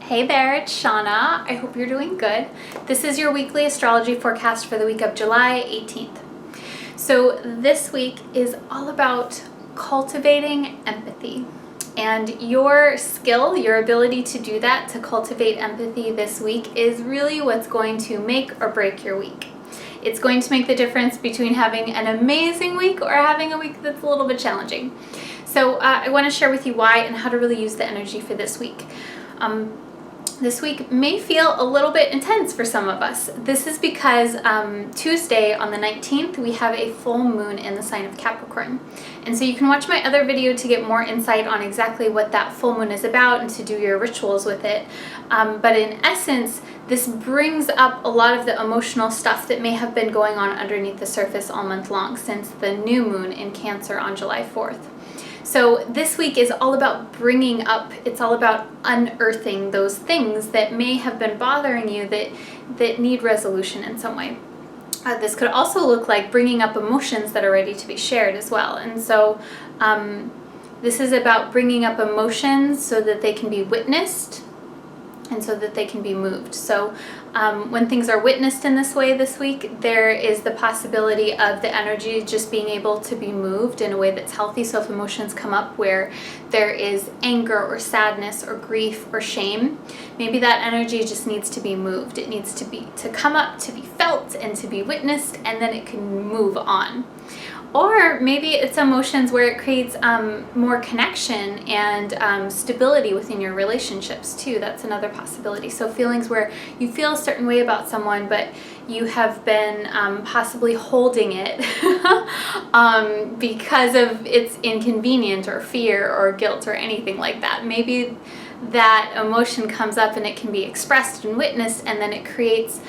Hey there, it's Shauna. I hope you're doing good. This is your weekly astrology forecast for the week of July 18th. So this week is all about cultivating empathy. And your skill, your ability to do that, to cultivate empathy this week, is really what's going to make or break your week. It's going to make the difference between having an amazing week or having a week that's a little bit challenging. So I want to share with you why and how to really use the energy for this week. This week may feel a little bit intense for some of us. This is because Tuesday on the 19th, we have a full moon in the sign of Capricorn. And so you can watch my other video to get more insight on exactly what that full moon is about and to do your rituals with it. But in essence, this brings up a lot of the emotional stuff that may have been going on underneath the surface all month long since the new moon in Cancer on July 4th. So this week is all about bringing up, it's all about unearthing those things that may have been bothering you that need resolution in some way. This could also look like bringing up emotions that are ready to be shared as well. And so this is about bringing up emotions so that they can be witnessed and so that they can be moved. So when things are witnessed in this way this week, there is the possibility of the energy just being able to be moved in a way that's healthy. So if emotions come up where there is anger or sadness or grief or shame, maybe that energy just needs to be moved. It needs to come up, to be felt and to be witnessed, and then it can move on. Or maybe it's emotions where it creates more connection and stability within your relationships too. That's another possibility. So feelings where you feel a certain way about someone, but you have been possibly holding it because of it's inconvenient or fear or guilt or anything like that. Maybe that emotion comes up and it can be expressed and witnessed, and then it creates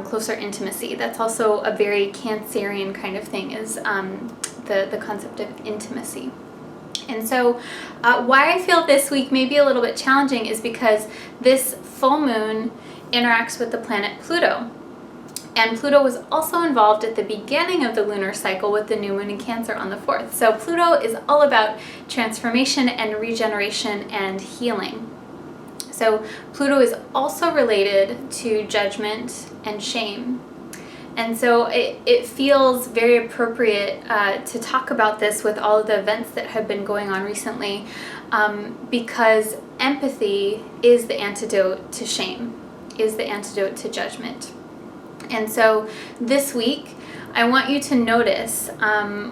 closer intimacy. That's also a very Cancerian kind of thing, is the concept of intimacy. And so why I feel this week may be a little bit challenging is because this full moon interacts with the planet Pluto. And Pluto was also involved at the beginning of the lunar cycle with the new moon in Cancer on the 4th. So Pluto is all about transformation and regeneration and healing. So Pluto is also related to judgment and shame. And so it feels very appropriate to talk about this with all of the events that have been going on recently, because empathy is the antidote to shame, is the antidote to judgment. And so this week, I want you to notice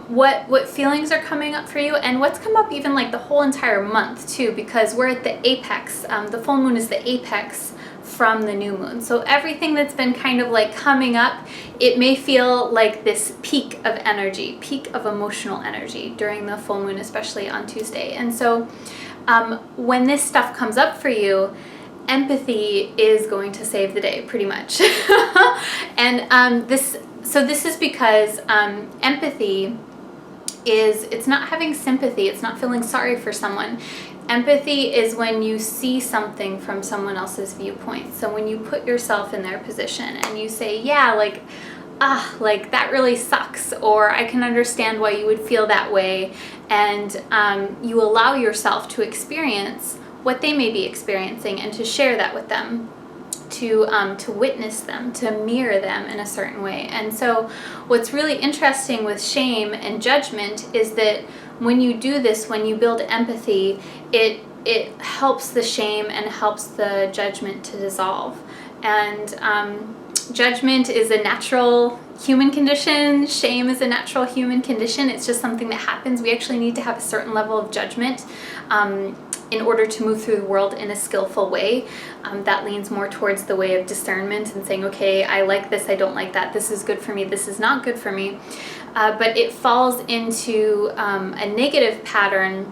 what feelings are coming up for you and what's come up even like the whole entire month too, because we're at the apex. The full moon is the apex from the new moon. So everything that's been kind of like coming up, it may feel like this peak of energy, peak of emotional energy during the full moon, especially on Tuesday. And so when this stuff comes up for you, empathy is going to save the day pretty much. And this is because empathy it's not having sympathy, it's not feeling sorry for someone. Empathy is when you see something from someone else's viewpoint. So when you put yourself in their position and you say, yeah, like that really sucks, or I can understand why you would feel that way, and you allow yourself to experience what they may be experiencing and to share that with them, to witness them, to mirror them in a certain way. And so what's really interesting with shame and judgment is that when you do this, when you build empathy, it helps the shame and helps the judgment to dissolve. And judgment is a natural human condition. Shame is a natural human condition. It's just something that happens. We actually need to have a certain level of judgment in order to move through the world in a skillful way. That leans more towards the way of discernment and saying, okay, I like this, I don't like that, this is good for me, this is not good for me. But it falls into a negative pattern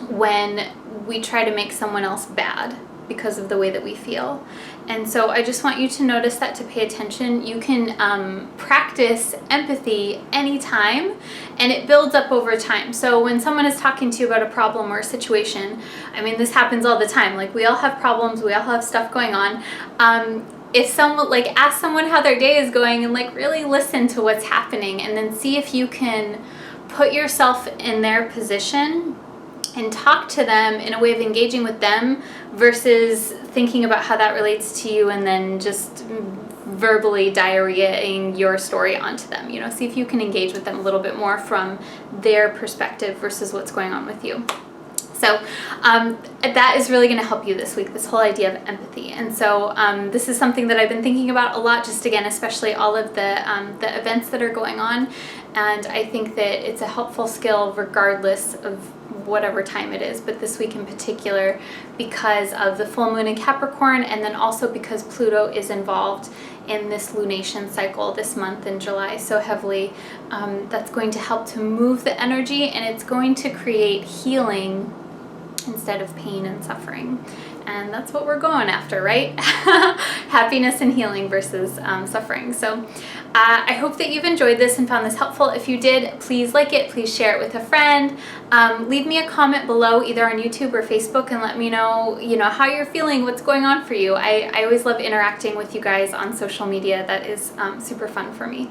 when we try to make someone else bad because of the way that we feel. And so I just want you to notice that, to pay attention. You can practice empathy anytime, and it builds up over time. So when someone is talking to you about a problem or a situation, I mean, this happens all the time. Like, we all have problems, we all have stuff going on. If someone, like, ask someone how their day is going and like really listen to what's happening, and then see if you can put yourself in their position and talk to them in a way of engaging with them versus thinking about how that relates to you and then just verbally diarrheaing your story onto them. You know, see if you can engage with them a little bit more from their perspective versus what's going on with you. So that is really going to help you this week, this whole idea of empathy. And so this is something that I've been thinking about a lot, just again, especially all of the events that are going on. And I think that it's a helpful skill regardless of whatever time it is, but this week in particular because of the full moon in Capricorn, and then also because Pluto is involved in this lunation cycle this month in July so heavily. That's going to help to move the energy, and it's going to create healing instead of pain and suffering. And that's what we're going after, right? Happiness and healing versus suffering. So I hope that you've enjoyed this and found this helpful. If you did, please like it, please share it with a friend. Leave me a comment below either on YouTube or Facebook and let me know, how you're feeling, what's going on for you. I always love interacting with you guys on social media. That is super fun for me.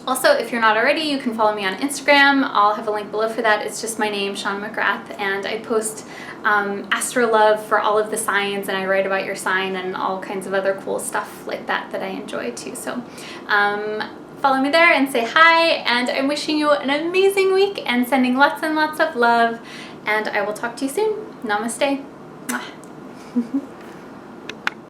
Also, if you're not already, you can follow me on Instagram. I'll have a link below for that. It's just my name, Shauna McGrath, and I post astrolove for all of the signs, and I write about your sign and all kinds of other cool stuff like that I enjoy too. So follow me there and say hi, and I'm wishing you an amazing week and sending lots and lots of love, and I will talk to you soon. Namaste. Mwah.